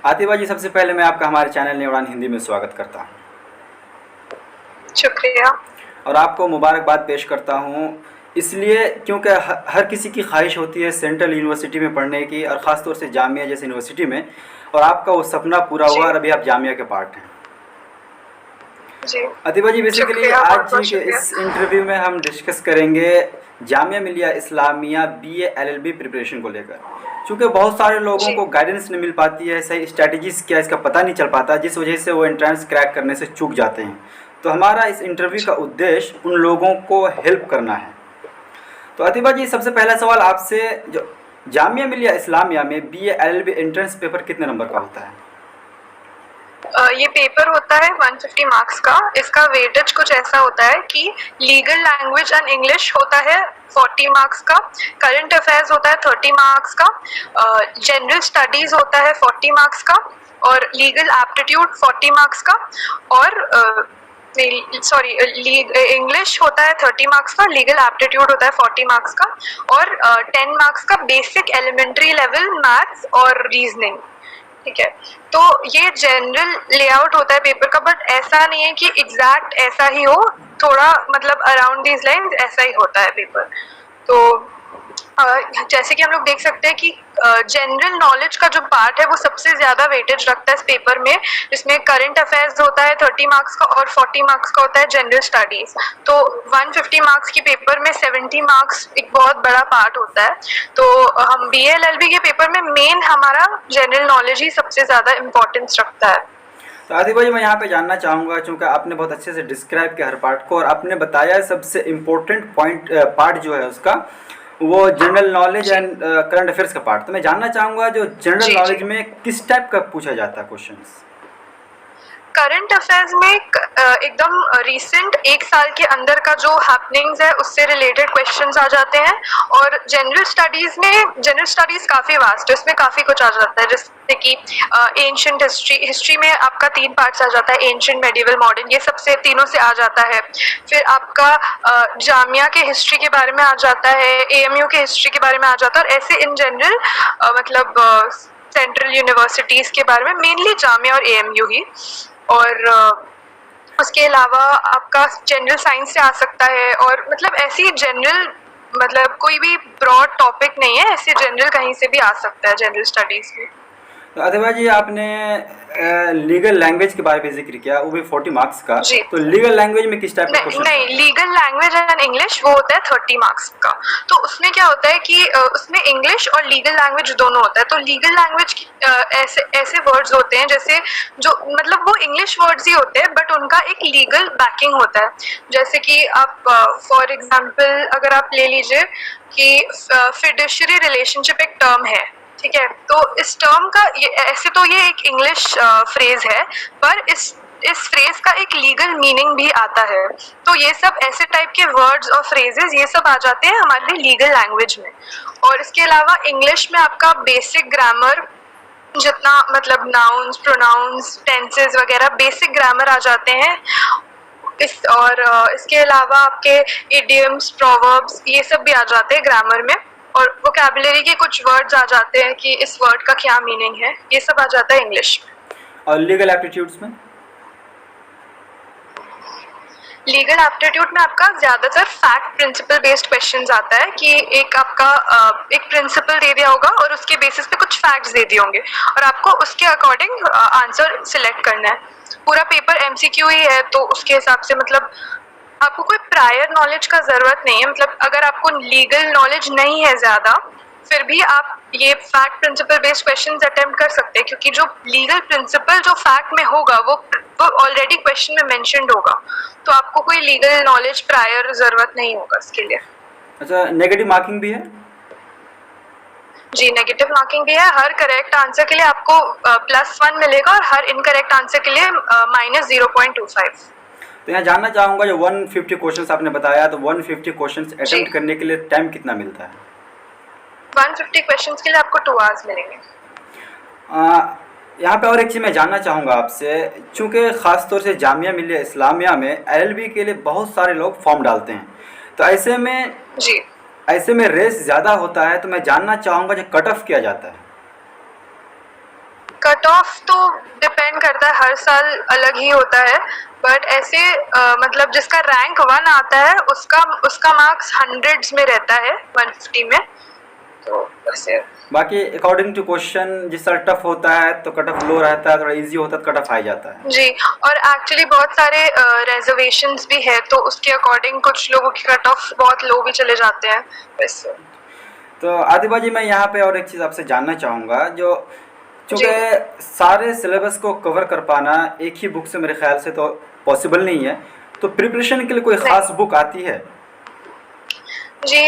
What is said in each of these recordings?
आतिबा जी, सबसे पहले मैं आपका हमारे चैनल ने उड़ान हिंदी में स्वागत करता हूँ शुक्रिया। और आपको मुबारकबाद पेश करता हूँ, इसलिए क्योंकि हर किसी की ख्वाहिश होती है सेंट्रल यूनिवर्सिटी में पढ़ने की, और ख़ास तौर से जामिया जैसी यूनिवर्सिटी में, और आपका वो सपना पूरा जी हुआ और अभी आप जामिया के पार्ट हैं। जी अतिबा जी, बेसिकली शुक्रिया, बहुत आज बहुत के शुक्रिया। इस इंटरव्यू में हम डिस्कस करेंगे Jamia Millia Islamia BA LLB preparation को लेकर। क्योंकि बहुत सारे लोगों जी को गाइडेंस नहीं मिल पाती है, सही स्ट्रैटेजीज क्या इसका पता नहीं चल पाता, जिस वजह से वो एंट्रेंस क्रैक करने से चूक जाते हैं। तो हमारा इस इंटरव्यू का उद्देश्य उन लोगों को हेल्प करना है। तो अतिबा जी, सबसे पहला सवाल आपसे, जो जामिया मिलिया इस्लामिया में बीए एलएलबी एंट्रेंस पेपर कितने नंबर का होता है? ये पेपर होता है 150 मार्क्स का। इसका वेटेज कुछ ऐसा होता है कि लीगल लैंग्वेज एंड इंग्लिश होता है 40 मार्क्स का, करंट अफेयर्स होता है 30 मार्क्स का, जनरल स्टडीज होता है 40 मार्क्स का, और लीगल एप्टीट्यूड 40 मार्क्स का, और सॉरी इंग्लिश होता है 30 मार्क्स का, लीगल एप्टीट्यूड होता है 40 मार्क्स का, और 10 मार्क्स का बेसिक एलिमेंट्री लेवल मैथ्स और रीजनिंग। ठीक है, तो ये जनरल लेआउट होता है पेपर का, बट ऐसा नहीं है कि एग्जैक्ट ऐसा ही हो, थोड़ा मतलब अराउंड दीज लाइंस ऐसा ही होता है पेपर। तो जैसे कि हम लोग देख सकते हैं कि जनरल नॉलेज का जो पार्ट है वो सबसे ज्यादा वेटेज रखता है इस पेपर में, जिसमें करंट अफेयर्स होता है 30 मार्क्स का और 40 मार्क्स का होता है जनरल स्टडीज। तो 150 मार्क्स के पेपर में 70 मार्क्स एक बहुत बड़ा पार्ट होता है। तो हम BA-LLB के पेपर में मेन हमारा जनरल नॉलेज ही सबसे ज्यादा इम्पोर्टेंस रखता है। तो आदित्य भाई, मैं यहाँ पे जानना चाहूँगा, चूँकि आपने बहुत अच्छे से डिस्क्राइब किया हर पार्ट को, और आपने बताया सबसे इम्पोर्टेंट पार्ट जो है उसका, वो जनरल नॉलेज जी एंड करंट अफेयर्स का पार्ट। तो मैं जानना चाहूँगा, जो जनरल जी नॉलेज जी में किस टाइप का पूछा जाता है क्वेश्चंस? करंट अफेयर्स में एकदम रिसेंट एक साल के अंदर का जो हैपनिंग्स है उससे रिलेटेड क्वेश्चंस आ जाते हैं। और जनरल स्टडीज काफी वास्ट है, उसमें काफी कुछ आ जाता है, जैसे कि एंशिएंट हिस्ट्री में आपका 3 पार्ट्स आ जाता है, एंशिएंट, मेडिवल, मॉडर्न, ये सबसे तीनों से आ जाता है। फिर आपका जामिया के हिस्ट्री के बारे में आ जाता है, AMU के हिस्ट्री के बारे में आ जाता है, और ऐसे इन जनरल मतलब सेंट्रल यूनिवर्सिटीज के बारे में, मेनली जामिया और AMU ही। और उसके अलावा आपका जनरल साइंस से आ सकता है, और मतलब ऐसी जनरल मतलब कोई भी ब्रॉड टॉपिक नहीं है, ऐसे जनरल कहीं से भी आ सकता है जनरल स्टडीज में। तो अदिबा जी, आपने लीगल लैंग्वेज के बारे में जिक्र किया, वो भी 40 मार्क्स का। जी तो लीगल लैंग्वेज में किस टाइप का नहीं, क्वेश्चन नहीं, आता है? लीगल लैंग्वेज एंड इंग्लिश वो होता है 30 मार्क्स का। तो उसमें क्या होता है कि उसमें इंग्लिश और लीगल लैंग्वेज दोनों होता है। तो लीगल लैंग्वेज ऐसे ऐसे वर्ड्स होते हैं जैसे जो मतलब वो इंग्लिश वर्ड्स ही होते हैं, बट उनका एक लीगल बैकिंग होता है। जैसे कि आप फॉर एग्जांपल अगर आप ले लीजिए कि फिडुशियरी रिलेशनशिप एक टर्म है, ठीक है, तो इस टर्म का ऐसे तो ये एक इंग्लिश फ्रेज है, पर इस फ्रेज का एक लीगल मीनिंग भी आता है। तो ये सब ऐसे टाइप के वर्ड्स और फ्रेजेस ये सब आ जाते हैं हमारे लिए लीगल लैंग्वेज में। और इसके अलावा इंग्लिश में आपका बेसिक ग्रामर, जितना मतलब नाउन्स, प्रोनाउंस, टेंसेस वगैरह बेसिक ग्रामर आ जाते हैं। इसके अलावा आपके इडियम्स, प्रोवर्ब्स ये सब भी आ जाते हैं ग्रामर में। और वोकैबुलरी के कुछ वर्ड्स आ जाते हैं कि इस वर्ड का क्या मीनिंग है, ये सब आ जाता है इंग्लिश में। और लीगल एप्टीट्यूड्स में? लीगल एप्टीट्यूड में आपका ज्यादातर फैक्ट प्रिंसिपल बेस्ड क्वेश्चंस आता है कि एक आपका एक प्रिंसिपल दे दिया होगा और उसके बेसिस पे कुछ फैक्ट्स दे दिए होंगे, और आपको उसके अकॉर्डिंग आंसर सिलेक्ट करना है। पूरा पेपर MCQ ही है, तो उसके हिसाब से मतलब आपको कोई प्रायर नॉलेज का जरूरत नहीं है। मतलब अगर आपको लीगल नॉलेज नहीं है ज्यादा, फिर भी आप ये fact principle based questions attempt कर सकते हैं, क्योंकि जो लीगल प्रिंसिपल जो फैक्ट में होगा वो ऑलरेडी क्वेश्चन में मेंशन्ड होगा। तो आपको कोई लीगल नॉलेज प्रायर जरूरत नहीं होगा इसके लिए। अच्छा, नेगेटिव मार्किंग भी है? जी, नेगेटिव मार्किंग भी है। हर करेक्ट आंसर के लिए आपको +1 मिलेगा, और हर इनकरेक्ट आंसर के लिए -0.25। तो यहाँ जानना चाहूँगा, जो 150 क्वेश्चंस आपने बताया, तो 150 क्वेश्चंस जी, अटेम्प्ट करने के लिए टाइम कितना मिलता है? 150 क्वेश्चंस के लिए आपको 2 आवर्स मिलेंगे। यहाँ पे और एक चीज़ मैं जानना चाहूँगा आपसे, चूँकि ख़ास तौर से जामिया मिलिया इस्लामिया में एलएलबी के लिए बहुत सारे लोग फॉर्म डालते हैं, तो जी, ऐसे में रेस ज़्यादा होता है, तो मैं जानना चाहूँगा जो कट ऑफ किया जाता है। कट ऑफ तो डिपेंड करता है, हर साल अलग ही होता है, बट ऐसे मतलब जिसका रैंक 1 आता है उसका मार्क्स हंड्रेड्स में रहता है 150 में, तो वैसे। बाकी अकॉर्डिंग टू क्वेश्चन जिस तरह टफ होता है तो कट ऑफ लो रहता है, थोड़ा इजी होता है तो कट ऑफ हाई जाता है जी। और एक्चुअली बहुत सारे रिजर्वेशंस भी है, तो उसके अकॉर्डिंग कुछ लोगों की कट ऑफ बहुत लो भी चले जाते हैं वैसे। तो आदिबा जी, मैं यहाँ पे और एक चीज़ आपसे जानना चाहूँगा, जो जी। चूँकि सारे सिलेबस को कवर कर पाना एक ही बुक से मेरे ख्याल से तो पॉसिबल नहीं है, तो प्रिपरेशन के लिए कोई ख़ास बुक आती है? जी,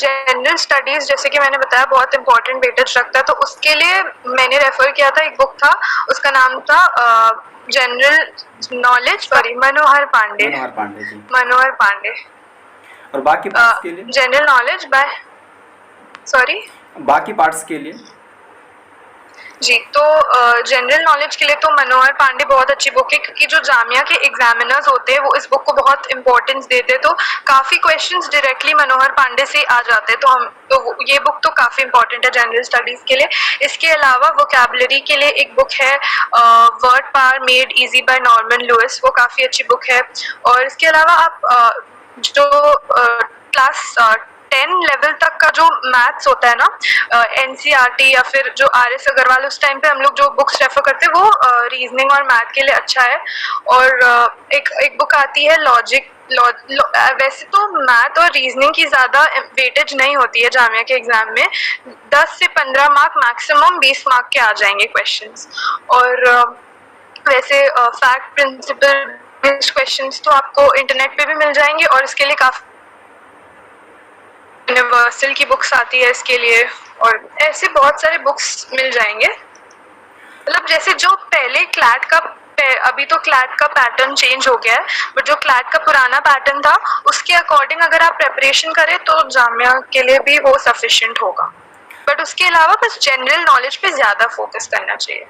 जनरल स्टडीज जैसे कि मैंने बताया बहुत इंपॉर्टेंट वेटेज रखता है, तो उसके लिए मैंने रेफर किया था, एक बुक था, उसका नाम था जनरल नॉलेज, सॉरी मनोहर पांडे। मनोहर पांडे जी। मनोहर पांडे। और बाकी पार्ट्स के लिए? जनरल नॉलेज बाय, सॉरी, बाकी पार्ट्स के लिए? जी, तो जनरल नॉलेज के लिए तो मनोहर पांडे बहुत अच्छी बुक है, क्योंकि जो जामिया के एग्जामिनर्स होते हैं वो इस बुक को बहुत इंपॉर्टेंस देते हैं, तो काफ़ी क्वेश्चंस डायरेक्टली मनोहर पांडे से आ जाते हैं, तो ये बुक तो काफ़ी इंपॉर्टेंट है जनरल स्टडीज़ के लिए। इसके अलावा वोकैबुलरी के लिए एक बुक है Word Power Made Easy by Norman Lewis, वो काफ़ी अच्छी बुक है। और इसके अलावा आप जो क्लास 10 लेवल तक का जो मैथ्स होता है ना, एनसीईआरटी या फिर जो आरएस अग्रवाल, उस टाइम पे हम लोग जो बुक्स रेफर करते हैं वो रीजनिंग और मैथ के लिए अच्छा है। और एक बुक आती है लॉजिक, वैसे तो मैथ और रीजनिंग की ज़्यादा वेटेज नहीं होती है जामिया के एग्जाम में, 10 से 15 मार्क मैक्सिमम 20 मार्क के आ जाएंगे क्वेश्चंस। और वैसे फैक्ट प्रिंसिपल बेस्ड क्वेश्चंस तो आपको इंटरनेट पे भी मिल जाएंगे, और इसके लिए काफ़ी यूनिवर्सल की बुक्स आती है इसके लिए, और ऐसे बहुत सारे बुक्स मिल जाएंगे। मतलब जैसे जो पहले क्लैट का, अभी तो क्लैट का पैटर्न चेंज हो गया है, बट जो क्लैट का पुराना पैटर्न था उसके अकॉर्डिंग अगर आप प्रेपरेशन करें तो जामिया के लिए भी वो सफिशिएंट होगा, बट उसके अलावा बस जनरल नॉलेज पे ज़्यादा फोकस करना चाहिए।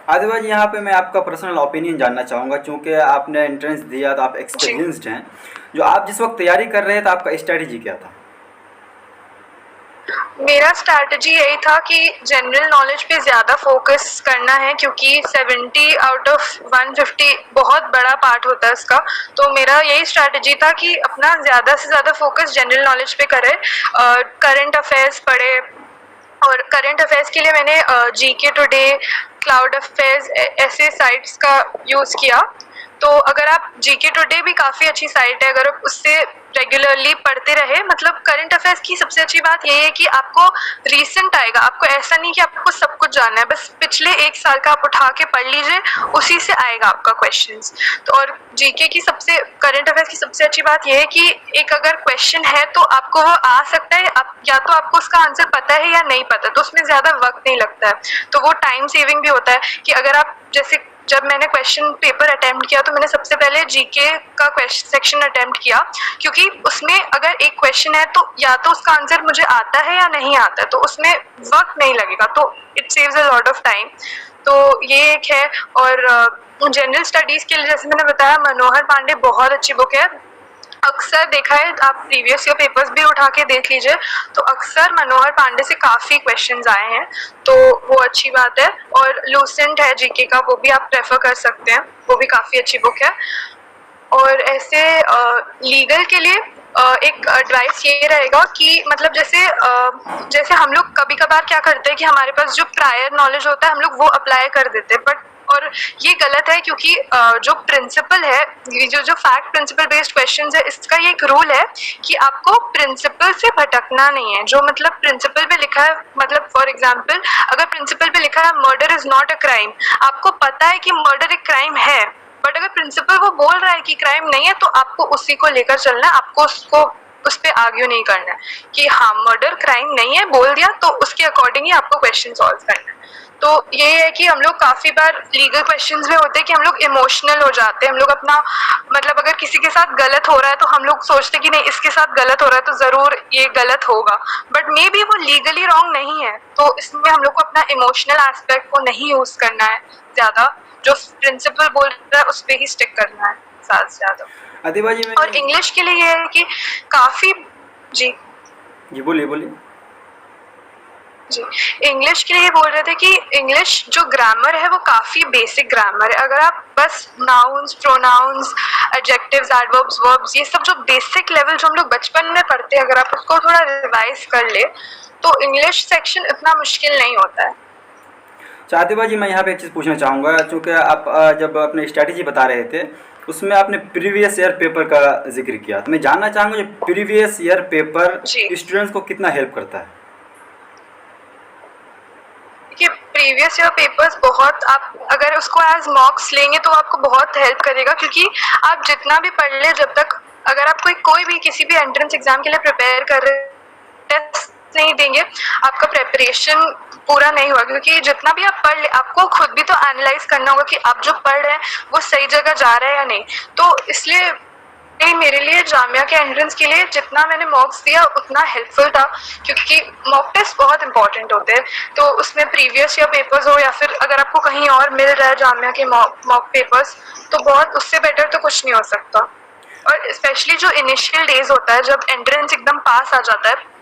आदिबा जी, यहाँ पे मैं आपका पर्सनल ओपिनियन जानना चाहूँगा, क्योंकि आपने एंट्रेंस दिया तो आप एक्सपीरियंस्ड हैं, जो आप जिस वक्त तैयारी कर रहे थे आपका स्ट्रैटेजी क्या था? मेरा स्ट्रैटेजी यही था कि जनरल नॉलेज पे ज़्यादा फोकस करना है, क्योंकि 70 आउट ऑफ 150 बहुत बड़ा पार्ट होता है इसका, तो मेरा यही स्ट्रैटेजी था कि अपना ज़्यादा से ज़्यादा फोकस जनरल नॉलेज पे करें, करंट अफेयर्स पढ़े। और करंट अफेयर्स के लिए मैंने जीके टुडे, क्लाउड अफेयर्स ऐसे साइट्स का यूज़ किया। तो अगर आप जीके टुडे भी काफ़ी अच्छी साइट है, अगर आप उससे रेगुलरली पढ़ते रहे, मतलब करंट अफेयर्स की सबसे अच्छी बात यही है कि आपको रीसेंट आएगा, आपको ऐसा नहीं कि आपको सब कुछ जानना है, बस पिछले 1 साल का आप उठा के पढ़ लीजिए, उसी से आएगा आपका क्वेश्चंस। तो और जीके की सबसे, करंट अफेयर्स की सबसे अच्छी बात यह है कि एक अगर क्वेश्चन है तो आपको वो आ सकता है, या तो आपको उसका आंसर पता है या नहीं पता, तो उसमें ज़्यादा वक्त नहीं लगता है, तो वो टाइम सेविंग भी होता है। कि अगर आप, जैसे जब मैंने क्वेश्चन पेपर अटेम्प्ट किया तो मैंने सबसे पहले जीके का क्वेश्चन सेक्शन अटेम्प्ट किया, क्योंकि उसमें अगर एक क्वेश्चन है तो या तो उसका आंसर मुझे आता है या नहीं आता है, तो उसमें वक्त नहीं लगेगा, तो it saves a lot of time. तो ये एक है। और जनरल स्टडीज़ के लिए जैसे मैंने बताया, मनोहर पांडे बहुत अच्छी बुक है। अक्सर देखा है, आप प्रीवियस ईयर पेपर्स भी उठा के देख लीजिए, तो अक्सर मनोहर पांडे से काफ़ी क्वेश्चंस आए हैं, तो वो अच्छी बात है। और लूसेंट है जीके का, वो भी आप प्रेफर कर सकते हैं, वो भी काफ़ी अच्छी बुक है। और ऐसे लीगल के लिए एक एडवाइस ये रहेगा कि मतलब जैसे हम लोग कभी कभार क्या करते हैं कि हमारे पास जो प्रायर नॉलेज होता है हम लोग वो अप्लाई कर देते हैं, बट और ये गलत है, क्योंकि जो प्रिंसिपल है, जो फैक्ट प्रिंसिपल बेस्ड क्वेश्चंस है, इसका ये एक रूल है कि आपको प्रिंसिपल से भटकना नहीं है। जो मतलब प्रिंसिपल पे लिखा है, मतलब फॉर एग्जांपल अगर प्रिंसिपल पे लिखा है murder is not a crime, आपको पता है कि मर्डर एक क्राइम है, बट अगर प्रिंसिपल वो बोल रहा है कि क्राइम नहीं है तो आपको उसी को लेकर चलना है, आपको उसको उस पर आर्ग्यू नहीं करना है कि हाँ मर्डर क्राइम नहीं है, बोल दिया तो उसके अकॉर्डिंग ही आपको क्वेश्चन सॉल्व करना है। तो ये है कि हम लोग काफ़ी बार लीगल क्वेश्चंस में होते हैं कि हम लोग इमोशनल हो जाते हैं, हम लोग अपना मतलब अगर किसी के साथ गलत हो रहा है तो हम लोग सोचते हैं कि नहीं इसके साथ गलत हो रहा है तो ज़रूर ये गलत होगा, बट मे बी वो लीगली रॉन्ग नहीं है। तो इसमें हम लोग को अपना इमोशनल एस्पेक्ट को नहीं यूज़ करना है ज़्यादा, जो प्रिंसिपल बोल रहा है उस पर ही स्टिक करना है ज़्यादा से ज़्यादा। अदिबा जी, और इंग्लिश के लिए ये है कि काफ़ी, जी बोलिए बोलिए। जी, इंग्लिश के लिए बोल रहे थे कि इंग्लिश जो ग्रामर है वो काफ़ी बेसिक ग्रामर है। अगर आप बस nouns, pronouns, adjectives, adverbs, verbs, ये सब जो बेसिक लेवल जो हम लोग बचपन में पढ़ते हैं, अगर आप उसको थोड़ा रिवाइज कर ले तो इंग्लिश सेक्शन इतना मुश्किल नहीं होता है। आतिबा जी, मैं यहाँ पे एक चीज़ पूछना चाहूँगा, चूँकि आप जब अपने स्ट्रैटेजी बता रहे थे उसमें आपने प्रीवियस ईयर पेपर का जिक्र किया, तो मैं जानना चाहूँगा जो प्रीवियस ईयर पेपर जी। स्टूडेंट्स को कितना हेल्प करता है? कि प्रीवियस ईयर पेपर्स बहुत, आप अगर उसको एज मॉक्स लेंगे तो आपको बहुत हेल्प करेगा, क्योंकि आप जितना भी पढ़ ले, जब तक अगर आप कोई भी किसी भी एंट्रेंस एग्जाम के लिए प्रिपेयर कर रहे, टेस्ट नहीं देंगे, आपका प्रिपरेशन पूरा नहीं हुआ, क्योंकि जितना भी आप पढ़ ले आपको खुद भी तो एनालाइज करना होगा कि आप जो पढ़ रहे हैं वो सही जगह जा रहा है या नहीं। तो इसलिए मेरे लिए जामिया के एंट्रेंस के लिए जितना मैंने मॉक्स दिया उतना हेल्पफुल था, क्योंकि मॉक टेस्ट बहुत इंपॉर्टेंट होते हैं। तो उसमें प्रीवियस ईयर पेपर्स हो या फिर अगर आपको कहीं और मिल रहा है जामिया के मॉक पेपर्स, तो बहुत उससे बेटर तो कुछ नहीं हो सकता। और स्पेशली जो इनिशियल डेज होता है जब एंट्रेंस एकदम पास आ जाता है,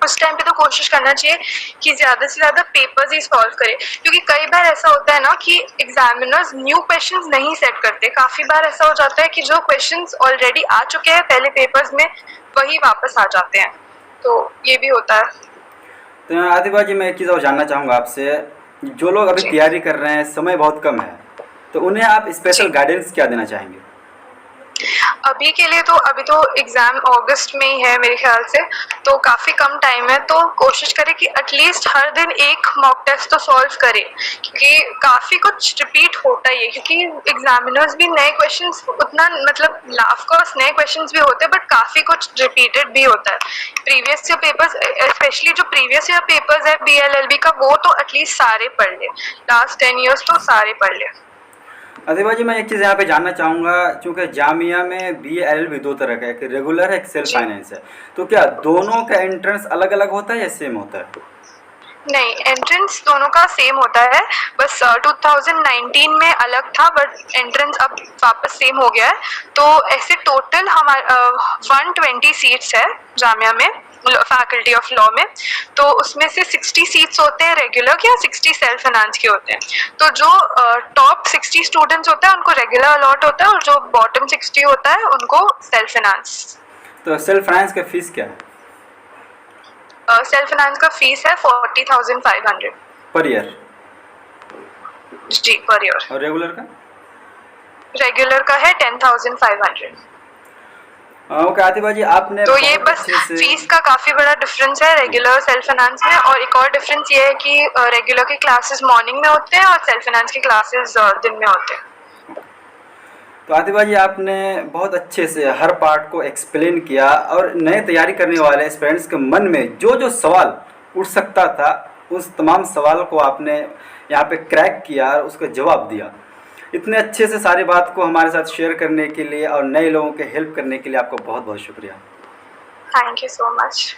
उस टाइम पे तो कोशिश करना चाहिए कि ज़्यादा से ज़्यादा पेपर्स ही सॉल्व करें, क्योंकि कई बार ऐसा होता है ना कि एग्जामिनर्स न्यू क्वेश्चंस नहीं सेट करते। काफ़ी बार ऐसा हो जाता है कि जो क्वेश्चंस ऑलरेडी आ चुके हैं पहले पेपर्स में वही वापस आ जाते हैं, तो ये भी होता है। तो आतिबा जी, मैं एक चीज़ और जानना चाहूँगा आपसे, जो लोग अभी तैयारी कर रहे हैं, समय बहुत कम है, तो उन्हें आप स्पेशल गाइडेंस क्या देना चाहेंगे? अभी के लिए तो अभी तो एग्ज़ाम अगस्त में ही है मेरे ख्याल से, तो काफ़ी कम टाइम है। तो कोशिश करें कि एटलीस्ट हर दिन एक मॉक टेस्ट तो सॉल्व करें, क्योंकि काफ़ी कुछ रिपीट होता ही है, क्योंकि एग्जामिनर्स भी नए क्वेश्चंस उतना, मतलब ऑफ कोर्स नए क्वेश्चंस भी होते हैं बट काफ़ी कुछ रिपीटेड भी होता है। प्रीवियस ईयर पेपर्स, स्पेशली जो प्रीवियस ईयर पेपर्स है BLLB का, वो तो एटलीस्ट सारे पढ़ ले, लास्ट 10 ईयर्स तो सारे पढ़ ले। आतिबा जी, मैं एक चीज़ यहाँ पे जानना चाहूँगा, चूँकि जामिया में BLL भी दो तरह का है, एक रेगुलर है, एक सेल्फ फाइनेंस है, तो क्या दोनों का एंट्रेंस अलग अलग होता है या सेम होता है? नहीं, एंट्रेंस दोनों का सेम होता है, बस 2019 में अलग था बट एंट्रेंस अब वापस सेम हो गया है। तो ऐसे टोटल हमारे 120 सीट्स है जामिया में, फैकल्टी ऑफ लॉ में। तो उसमें से 60 सीट्स होते हैं रेगुलर के और 60 सेल्फ फाइनेंस के होते हैं। तो जो टॉप 60 स्टूडेंट्स होते हैं उनको रेगुलर अलॉट होता है, और जो बॉटम 60 होता है उनको सेल्फ फाइनेंस। तो सेल्फ फाइनेंस का फीस क्या है? सेल्फ फाइनेंस का फीस है 40,500 पर ईयर? जी, पर ईयर। और रेगुलर का? रेगुलर का है 10,500। ओके आतिबा जी, आपने तो ये बस अच्छे से फीस का काफ़ी बड़ा डिफरेंस है रेगुलर सेल्फ फाइनेंस में। और एक और डिफरेंस ये है कि रेगुलर के क्लासेस मॉर्निंग में होते हैं और सेल्फ फाइनेंस के क्लासेस दिन में होते हैं। तो आतिबा जी, आपने बहुत अच्छे से हर पार्ट को एक्सप्लेन किया, और नए तैयारी करने वाले स्टूडेंट्स के मन में जो जो सवाल उठ सकता था उस तमाम सवाल को आपने यहाँ पे क्रैक किया और उसका जवाब दिया। इतने अच्छे से सारी बात को हमारे साथ शेयर करने के लिए और नए लोगों के हेल्प करने के लिए आपका बहुत बहुत शुक्रिया। Thank you so much.